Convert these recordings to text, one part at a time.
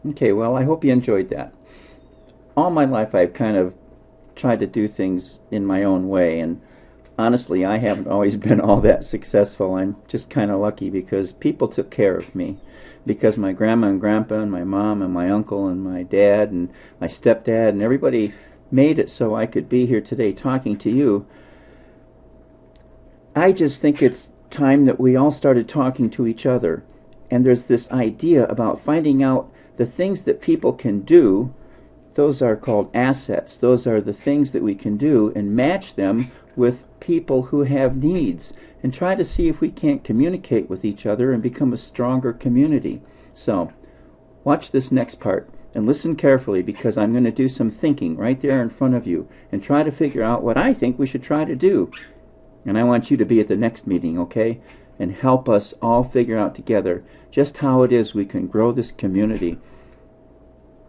Okay, well, I hope you enjoyed that. All my life I've kind of tried to do things in my own way, and honestly, I haven't always been all that successful. I'm just kind of lucky because people took care of me. Because my grandma and grandpa and my mom and my uncle and my dad and my stepdad and everybody made it so I could be here today talking to you. I just think it's time that we all started talking to each other. And there's this idea about finding out the things that people can do. Those are called assets. Those are the things that we can do and match them with people who have needs and try to see if we can't communicate with each other and become a stronger community. So, watch this next part and listen carefully because I'm going to do some thinking right there in front of you and try to figure out what I think we should try to do. And I want you to be at the next meeting, okay? And help us all figure out together just how it is we can grow this community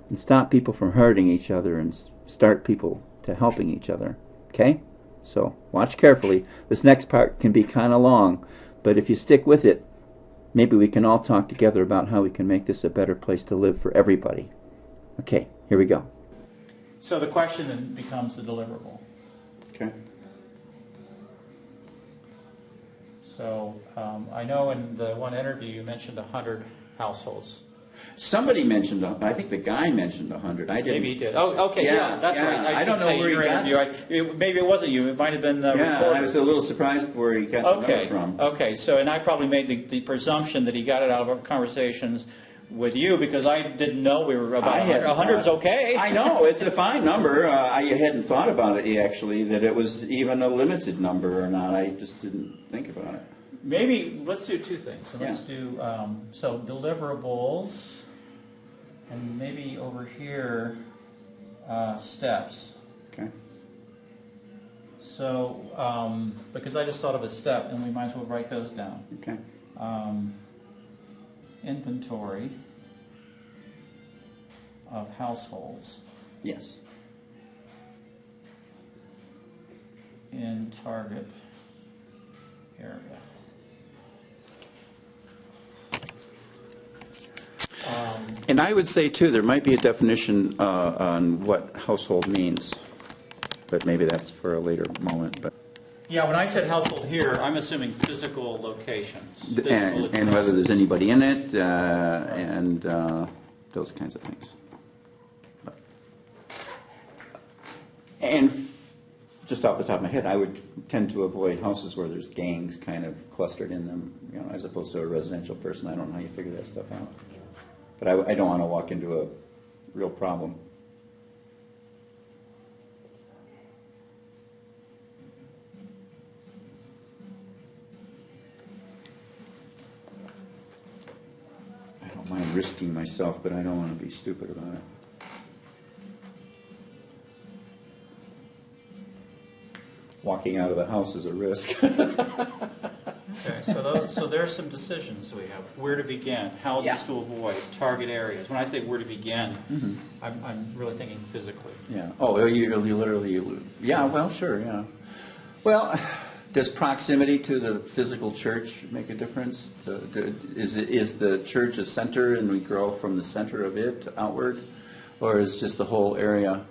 and stop people from hurting each other and start people to helping each other. Okay? So watch carefully. This next part can be kind of long, but if you stick with it, maybe we can all talk together about how we can make this a better place to live for everybody. Okay, here we go. So the question then becomes the deliverable. Okay. So I know in the one interview you mentioned 100 households. Somebody mentioned, I think the guy mentioned 100. I didn't. Maybe he did. Oh, okay, yeah, that's yeah. right. I don't know where he got it. Maybe it wasn't you. It might have been the reporter. I was a little surprised where he got the number from. Okay, so and I probably made the presumption that he got it out of our conversations with you because I didn't know we were about 100. 100's okay. I know, it's a fine number. I hadn't thought about it actually, that it was even a limited number or not. I just didn't think about it. Maybe let's do two things. So let's do so deliverables, and maybe over here steps. Okay. So because I just thought of a step, and we might as well write those down. Okay. Inventory of households. Yes. In target area. And I would say, too, there might be a definition on what household means, but maybe that's for a later moment. But Yeah, when I said household here, I'm assuming physical locations. and whether there's anybody in it, and those kinds of things. And just off the top of my head, I would tend to avoid houses where there's gangs kind of clustered in them, you know, as opposed to a residential person. I don't know how you figure that stuff out. But I don't want to walk into a real problem. I don't mind risking myself, but I don't want to be stupid about it. Walking out of the house is a risk. Okay, so there's some decisions we have. Where to begin, houses to avoid, target areas. When I say where to begin, I'm really thinking physically. Yeah. Oh, you literally, yeah, well, sure, yeah. Well, does proximity to the physical church make a difference? Is the church a center and we grow from the center of it outward? Or is just the whole area?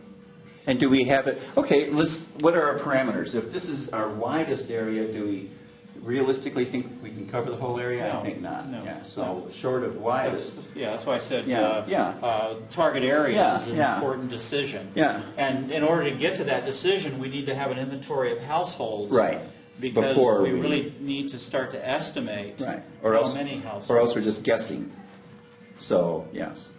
And do we have it? Okay, what are our parameters? If this is our widest area, do we realistically think we can cover the whole area? No, I think not. no, yeah, so short of widest. That's why I said target area is an important decision. Yeah. And in order to get to that decision, we need to have an inventory of households. Right. Because we really need to start to estimate how many households. Or else we're just guessing. So, yes.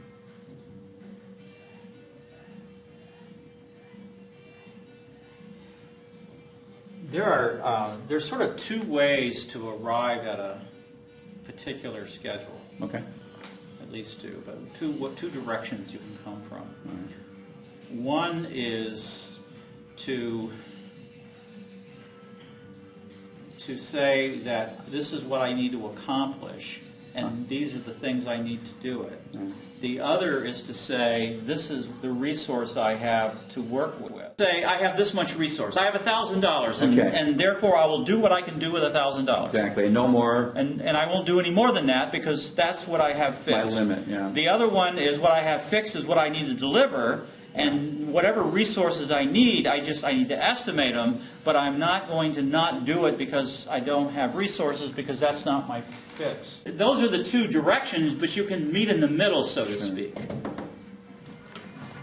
There's sort of two ways to arrive at a particular schedule. Okay. At least two, but two directions you can come from. Right. One is to say that this is what I need to accomplish, and these are the things I need to do it. Right. The other is to say, this is the resource I have to work with. Say, I have this much resource. I have $1,000, and therefore I will do what I can do with $1,000. Exactly, no more. And I won't do any more than that because that's what I have fixed. My limit, yeah. The other one is what I have fixed is what I need to deliver, and whatever resources I need, I need to estimate them, but I'm not going to not do it because I don't have resources, because that's not my fix. Those are the two directions, but you can meet in the middle, so to speak.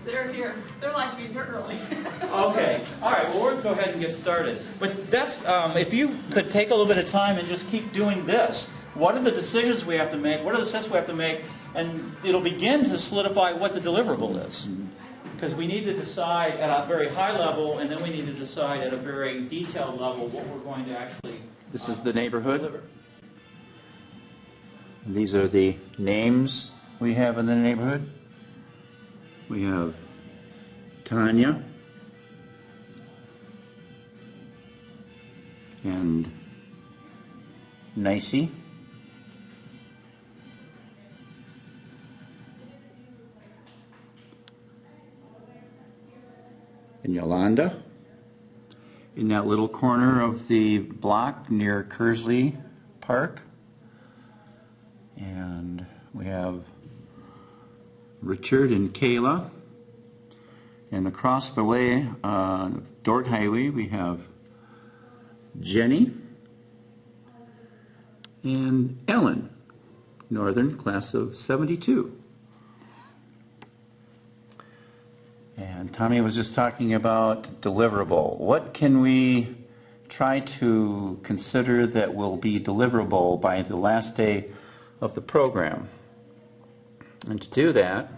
They're here. They're like me. They're early. Okay. All right. Well, we'll go ahead and get started. But that's if you could take a little bit of time and just keep doing this. What are the decisions we have to make? What are the steps we have to make? And it'll begin to solidify what the deliverable is. Because we need to decide at a very high level, and then we need to decide at a very detailed level what we're going to actually This is the neighborhood. deliver. These are the names we have in the neighborhood. We have Tanya and Nicey. And Yolanda. In that little corner of the block near Kersley Park. And we have Richard and Kayla. And across the way on Dort Highway we have Jenny and Ellen, Northern, class of 72. And Tommy was just talking about deliverable. What can we try to consider that will be deliverable by the last day of the program? And to do that,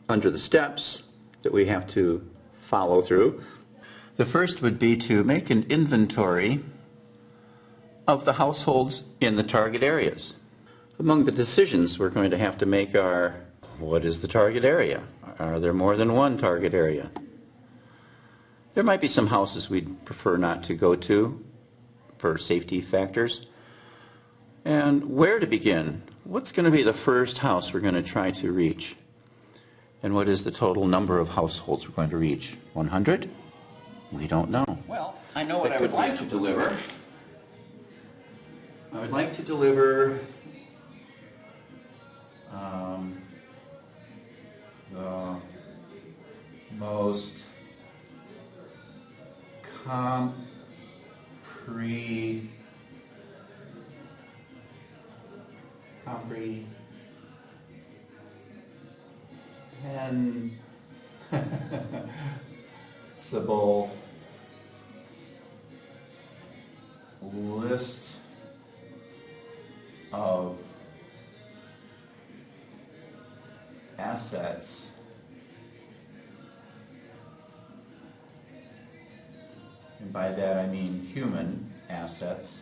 under the steps that we have to follow through, the first would be to make an inventory of the households in the target areas. Among the decisions we're going to have to make are, what is the target area? Are there more than one target area? There might be some houses we'd prefer not to go to for safety factors. And where to begin? What's going to be the first house we're going to try to reach? And what is the total number of households we're going to reach? 100? We don't know. Well, I know what I would like to deliver. I would like to deliver the most comprehensible list of assets and by that I mean human assets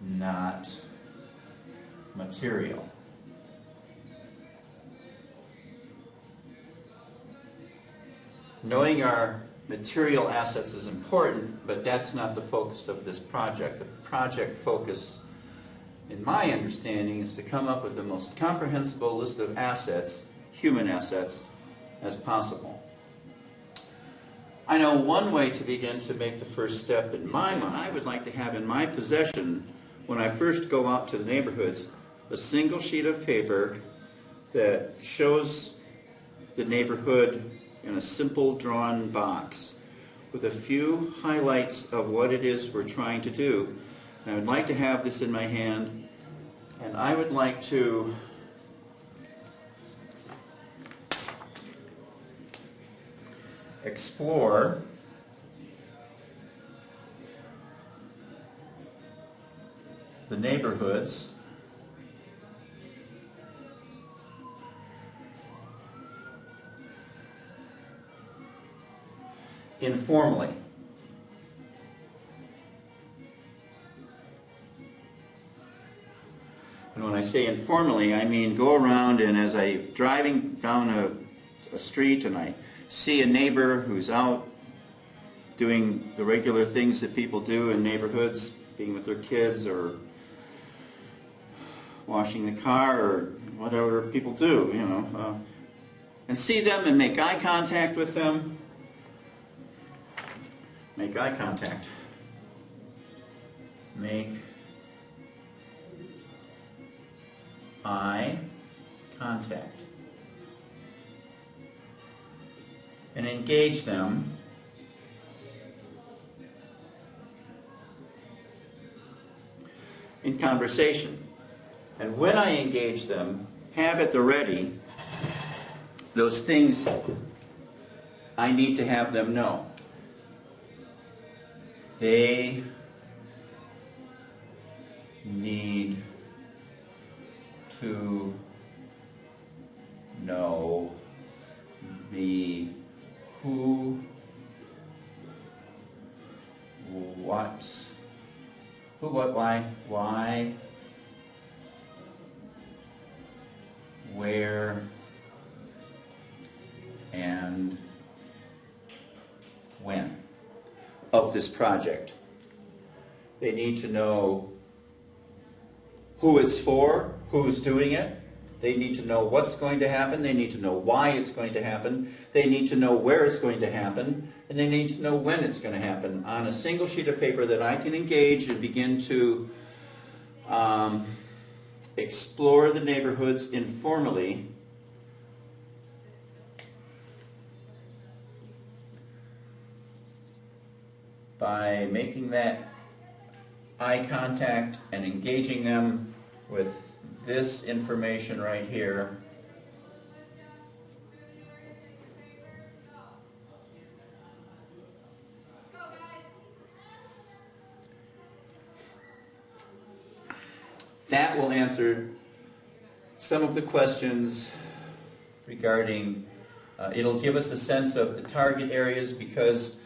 not material. Knowing our material assets is important, but that's not the focus of this project. The project focus, in my understanding, is to come up with the most comprehensible list of assets, human assets, as possible. I know one way to begin to make the first step in my mind. I would like to have in my possession, when I first go out to the neighborhoods, a single sheet of paper that shows the neighborhood in a simple drawn box with a few highlights of what it is we're trying to do. And I would like to have this in my hand, and I would like to explore the neighborhoods informally. And when I say informally, I mean go around, and as I'm driving down a street and I see a neighbor who's out doing the regular things that people do in neighborhoods, being with their kids or washing the car or whatever people do, you know, and see them and make eye contact with them. Make eye contact. Make eye contact. And engage them in conversation. And when I engage them, have at the ready those things I need to have them know. They need to know the who, what, why, where, and when of this project. They need to know who it's for, who's doing it. They need to know what's going to happen. They need to know why it's going to happen. They need to know where it's going to happen. And they need to know when it's going to happen on a single sheet of paper that I can engage and begin to explore the neighborhoods informally by making that eye contact and engaging them with this information right here. That will answer some of the questions regarding, it'll give us a sense of the target areas because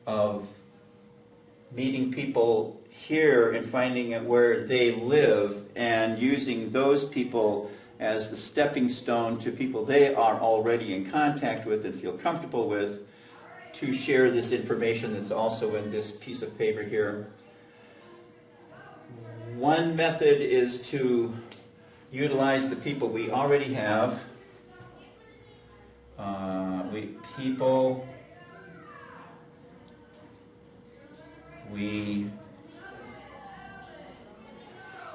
of meeting people here and finding out where they live and using those people as the stepping stone to people they are already in contact with and feel comfortable with to share this information that's also in this piece of paper here. One method is to utilize the people we already have. People we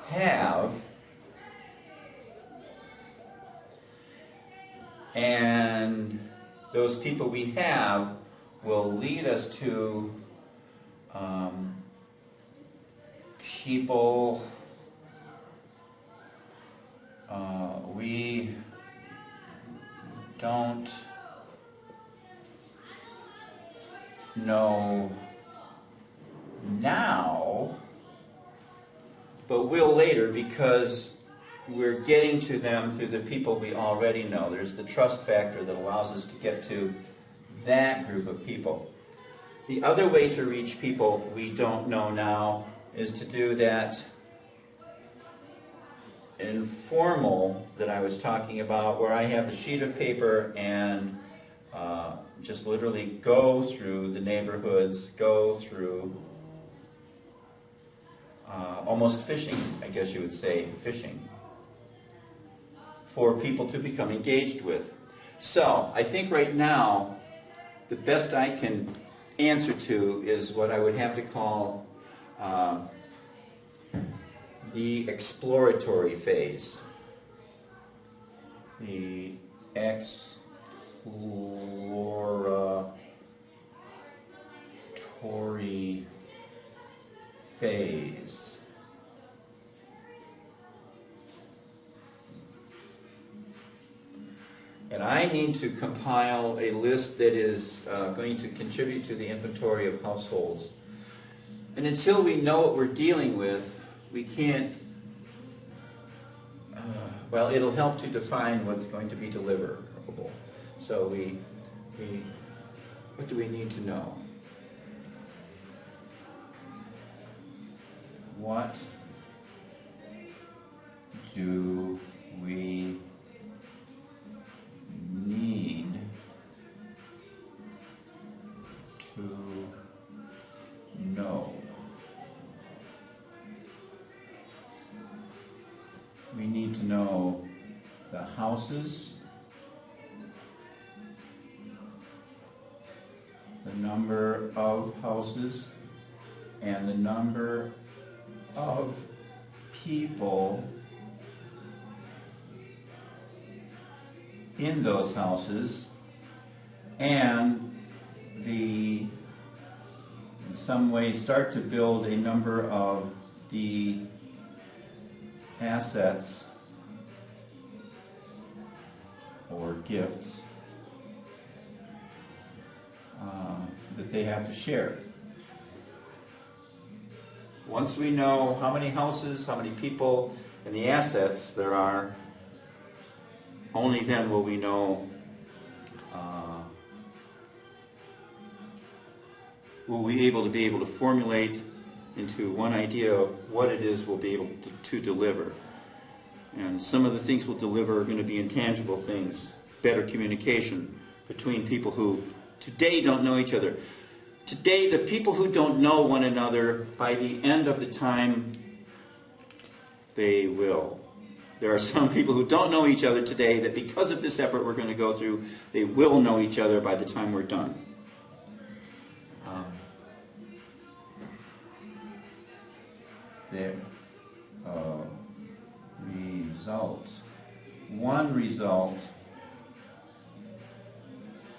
have, and those people we have will lead us to people we don't know now, but will later because we're getting to them through the people we already know. There's the trust factor that allows us to get to that group of people. The other way to reach people we don't know now is to do that informal that I was talking about, where I have a sheet of paper and just literally go through the neighborhoods, go through almost fishing, I guess you would say, fishing, for people to become engaged with. So I think right now the best I can answer to is what I would have to call the exploratory phase. The exploratory phase. And I need to compile a list that is going to contribute to the inventory of households. And until we know what we're dealing with, we can't, well, it'll help to define what's going to be deliverable. So what do we need to know? What do we need to we need to know the houses, the number of houses, and the number of people in those houses, and in some way start to build a number of the assets or gifts that they have to share. Once we know how many houses, how many people, and the assets there are, only then will we know, will we be able to formulate into one idea of what it is we'll be able to deliver. And some of the things we'll deliver are going to be intangible things, better communication between people who today don't know each other. Today, the people who don't know one another, by the end of the time, they will. There are some people who don't know each other today that because of this effort we're going to go through, they will know each other by the time we're done.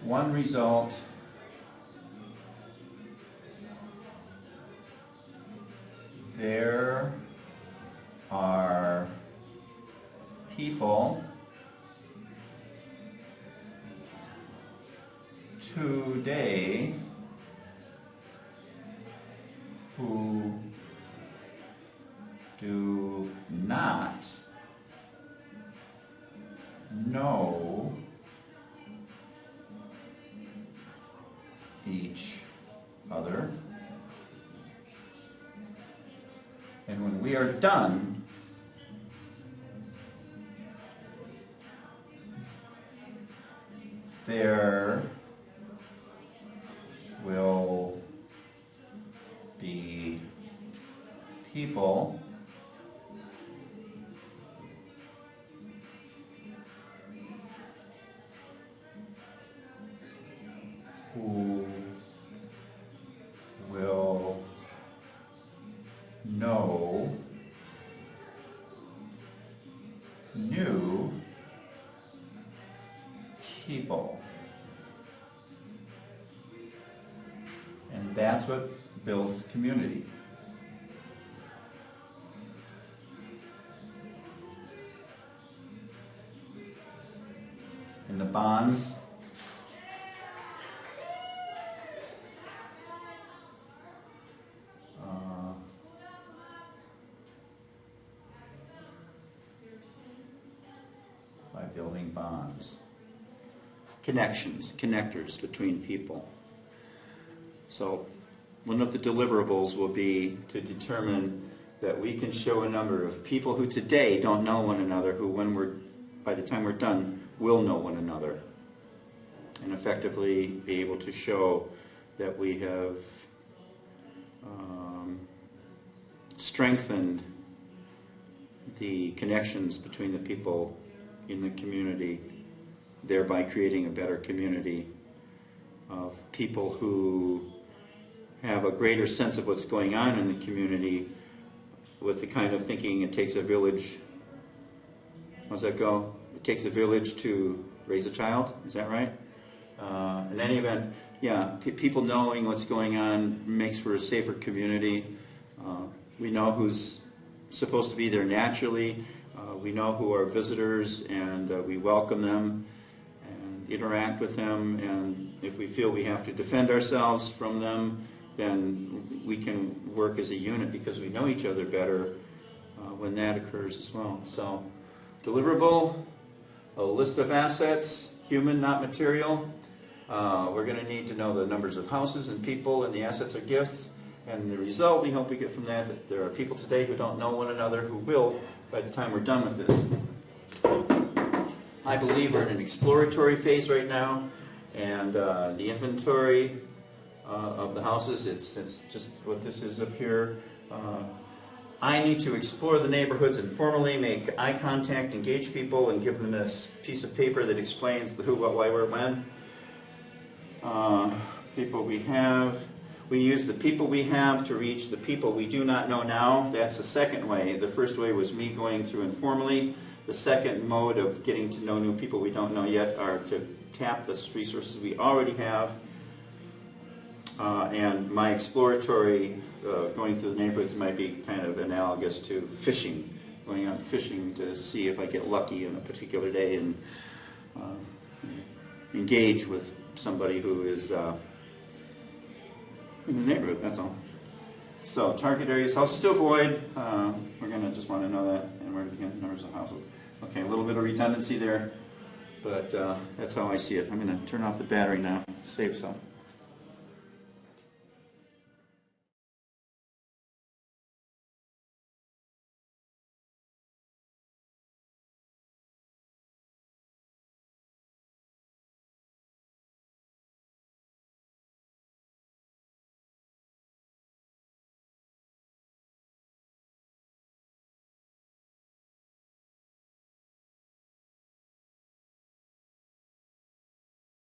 One result there are people today who do not know each other. And when we are done, there will be people who will know new people. And that's what builds community. And the bonds by building bonds. Connections, connectors between people. So one of the deliverables will be to determine that we can show a number of people who today don't know one another, who by the time we're done, will know one another. And effectively be able to show that we have strengthened the connections between the people in the community, thereby creating a better community of people who have a greater sense of what's going on in the community, with the kind of thinking it takes a village. How's that go? It takes a village to raise a child. Is that right? In any event, yeah, people knowing what's going on makes for a safer community. We know who's supposed to be there naturally. We know who are visitors, and we welcome them and interact with them. And if we feel we have to defend ourselves from them, then we can work as a unit because we know each other better when that occurs as well. So, deliverable, a list of assets, human, not material. We're going to need to know the numbers of houses and people, and the assets are gifts. And the result we hope we get from that there are people today who don't know one another who will by the time we're done with this. I believe we're in an exploratory phase right now, and the inventory of the houses, it's just what this is up here. I need to explore the neighborhoods informally, make eye contact, engage people, and give them this piece of paper that explains the who, what, why, where, when. People we have. We use the people we have to reach the people we do not know now. That's the second way. The first way was me going through informally. The second mode of getting to know new people we don't know yet are to tap the resources we already have. And my exploratory going through the neighborhoods might be kind of analogous to fishing, going out fishing to see if I get lucky in a particular day and engage with somebody who is in the neighborhood, that's all. So target areas, houses to avoid, we're going to just want to know that, and we're going to numbers of houses. Okay, a little bit of redundancy there, but that's how I see it. I'm going to turn off the battery now, save some.